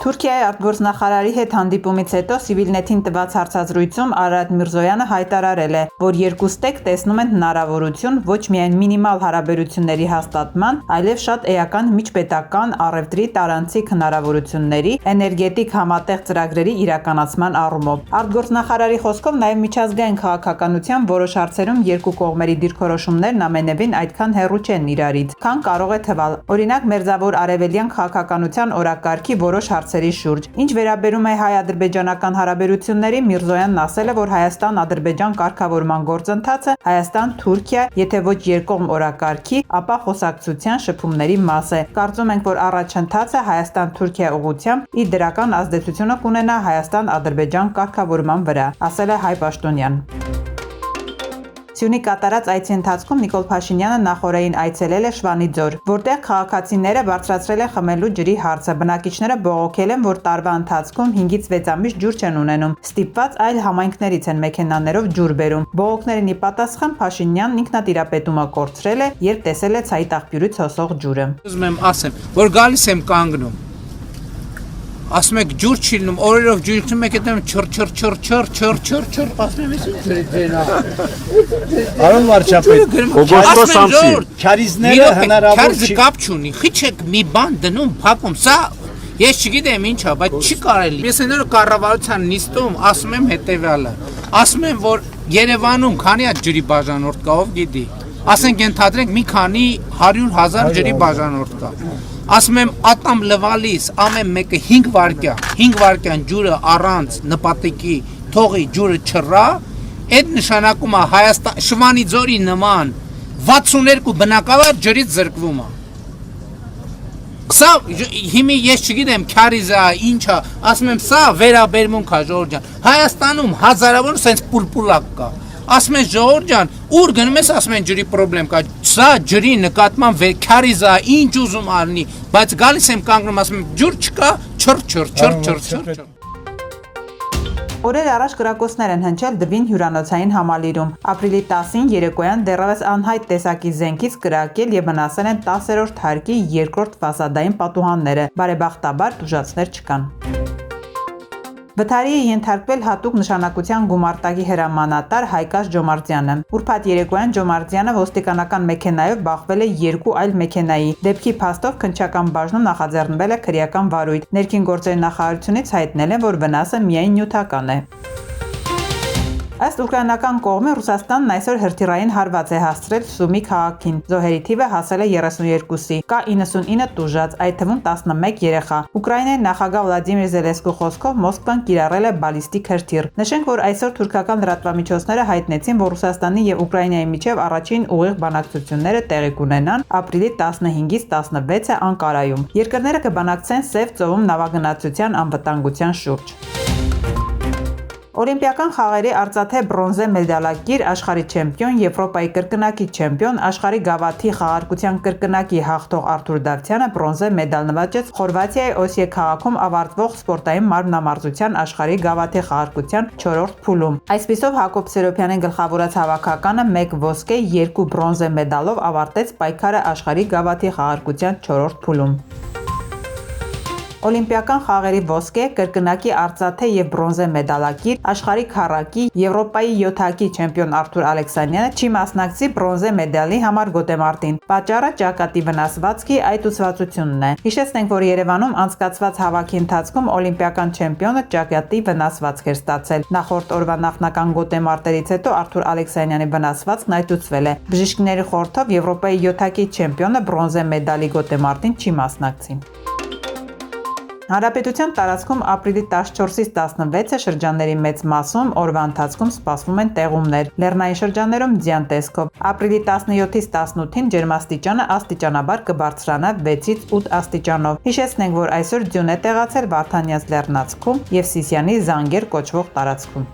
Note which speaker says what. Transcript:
Speaker 1: Թուրքիայի արտգործնախարարի հետ հանդիպումից հետո Civilnet-ին տված հարցազրույցում Արարատ Միրզոյանը հայտարարել է, որ երկու ստեկ տեսնում են հնարավորություն ոչ միայն մինիմալ հարաբերությունների հաստատման, այլև շատ էական միջպետական առևտրի տարանցիկ հնարավորությունների, էներգետիկ համատեղ ծրագրերի իրականացման առումով։ Արտգործնախարարի խոսքով նաև միջազգային քաղաքականության որոշ հարցերում երկու կողմերի դիրքորոշումներն ամենևին այդքան հեռու չեն իրարից, քան կարող է թվալ։ Օրինակ, Մերձավոր արևելյան քաղաքականության օրակարգի որոշ հարցերի շուրջ։ Ինչ վերաբերում է հայ-ադրբեջանական հարաբերությունների, Միրզոյանն ասել է, որ Հայաստան-Ադրբեջան կարգավորման գործընթացը Հայաստան-Թուրքիա, եթե ոչ երկկողմ օրակարգի, ապա խոսակցության շփումների մաս է։ Կարծում ենք, որ առաջընթացը Հայաստան-Թուրքիա ուղղությամբ իր դրական ազդեցությունը կունենա Հայաստան-Ադրբեջան կարգավորման վրա, ասել է Հայ Պաշտոնյան։ Սյունի կատարած այցի ընթացքում Նիկոլ Փաշինյանը նախօրեին այցելել է Շվանիձոր, որտեղ քաղաքացիները բարձրացրել են խմելու ջրի հարցը։ Բնակիչները բողոքել են, որ տարվա ընթացքում 5-ից 6 ամիս ջուր չեն ունենում։ Ստիպված այլ համայնքներից են մեքենաներով ջուր բերում։ Բողոքներին ի պատասխան Փաշինյանն ինքնատիրապետումը կորցրել է, երբ տեսել է ցայտ աղբյուրից հոսող ջուրը։
Speaker 2: Ուզում եմ ասեմ, որ գալիս եմ կանգնում։ Ասում եք ջուր չի լինում, օրերով ջուր չնում եք այդեմ չր, ասում եմ ինչ
Speaker 3: Արոն վարչապետ, Օգոստո Սամսի, քարիզները հնարավոր
Speaker 2: չի։ Քարիզը կապ չունի, խիչ եք մի բան դնում, փակում, սա ես չգիտեմ ինչա, բայց չի կարելի։ Ես այնօր կառավարության նիստում ասում եմ հետևյալը, ասում եմ, որ Երևանում քանի հատ ջրի բաժանորդ կա, ով գիտի։ Ասենք ենթադրենք մի քանի 100,000 ջրի բաժանորդ կա։ Ասում եմ ատամ լվալիս ամեն մեկը 5 վայրկյան ջուրը առանց նպատակի թողի ջուրը չռա, այդ նշանակում է Հայաստան Շվանիձորի նման 62 բնակավար ջրից զրկվում է։ Սա հիմի ես չգիտեմ քարիզա ինչա, ասում եմ սա վերաբերմունք է Ժողովուրդ ջան։ Հայաստանում հազարավոր սենց պուլպուլակ կա։ Ասում են Ժողովուրդ ջան, ուր գնում ես, ասում են ջրի պրոբլեմ կա։ Սա ջրի նկատմամբ քարիզա ինչ ուզում արնի, բայց գալիս եմ կանգնում, ասում եմ ջուր չկա, չր։
Speaker 1: Օրեր առաջ կրակոցներ են հնչել Դվին հյուրանոցային համալիրում։ Ապրիլի 10-ին երեկոյան դեռևս անհայտ տեսակի զենքից կրակել եւ վնասել են 10-րդ հարկի 2-րդ ֆասադային պատուհանները։ Բարեբախտաբար տուժածներ չկան։ Վթարի է ենթարկվել հատուկ նշանակության գումարտակի հրամանատար Հայկաշ Ջոմարտյանը։ Ուրբաթ երեկոյան Ջոմարտյանը ոստիկանական մեքենայով բախվել է 2 այլ մեքենայի։ Դեպքի փաստով քննչական բաժնում նախաձեռնվել է քրեական վարույթ։ Ներքին գործերի նախարարությունից հայտնել են, որ վնասը միայն նյութական է։ Ըստ ուկրաինական կողմի Ռուսաստանն այսօր հրթիռային հարված է հասցրել Սումի քաղաքին։ Զոհերի թիվը հասել է 32-ի։ Կա 99 տուժած, այդ թվում 11 երեխա։ Ուկրաինայի նախագահ Վլադիմիր Զելենսկու խոսքով Մոսկվան կիրառել է բալիստիկ հրթիռ։ Նշենք, որ այսօր թուրքական լրատվամիջոցները հայտնեցին, որ Ռուսաստանի եւ Ուկրաինայի միջև առաջին ուղիղ բանակցությունները տեղի կունենան ապրիլի 15-ից 16-ը Անկարայում։ Երկրները կբանակցեն Սև ծովում նավագնացության անվտանգության շուրջ։ Օլիմպիական խաղերի արծաթե բրոնզե մեդալակիր, աշխարհի չեմպիոն, Եվրոպայի կրկնակի չեմպիոն, աշխարհի գավաթի խաղարկության կրկնակի հաղթող Արթուր Դավթյանը բրոնզե մեդալ նվաճեց Խորվաթիայի Օսիե քաղաքում ավարտվող սպորտային մարմնամարզության աշխարհի գավաթի խաղարկության 4-րդ փուլում։ Այսպիսով Հակոբ Սերոբյանի գլխավորած հավաքականը 1 ոսկե, 2 բրոնզե մեդալով ավարտեց պայքարը աշխարհի գավաթի խաղարկության 4-րդ փուլում։ Օլիմպիական խաղերի ոսկե, կրկնակի արծաթե եւ բրոնզե մեդալակիր, աշխարհի քառակի, Եվրոպայի 7-հակի չեմպիոն Արթուր Ալեքսանյանը չի մասնակցի բրոնզե մեդալի համար գոտեմարտին։ Պատճառը ճակատի վնասվածքի այդ ուսվածությունն է։ Հիշեցնենք, որ Երևանում անցկացված հավաքի ընթացքում օլիմպիական չեմպիոնը ճակատի վնասվածք էր ստացել։ Նախորդ օրվա նախնական գոտեմարտերից հետո Արթուր Ալեքսանյանի վնասվածքն այտուցվել է։ Բժիշկների խորհրդով Եվրոպայի 7-հակի չեմպիոնը բրոնզե մեդալի գոտեմարտին չի մասնակցի։ Հանրապետության տարածքում ապրիլի 14-ից 16-ը շրջանների մեծ մասում օրվա ընթացքում սպասվում են տեղումներ, լեռնային շրջաններում ձյան տեսքով։ Ապրիլի 17-ից 18-ին ջերմաստիճանը աստիճանաբար կբարձրանա 6-ից 8 աստիճանով։ Հիշեցնենք, որ այսօր ձյուն է տեղացել Վարդանյաց լեռնանցքում եւ Սիսիանի Զանգեր կոչվող տարածքում։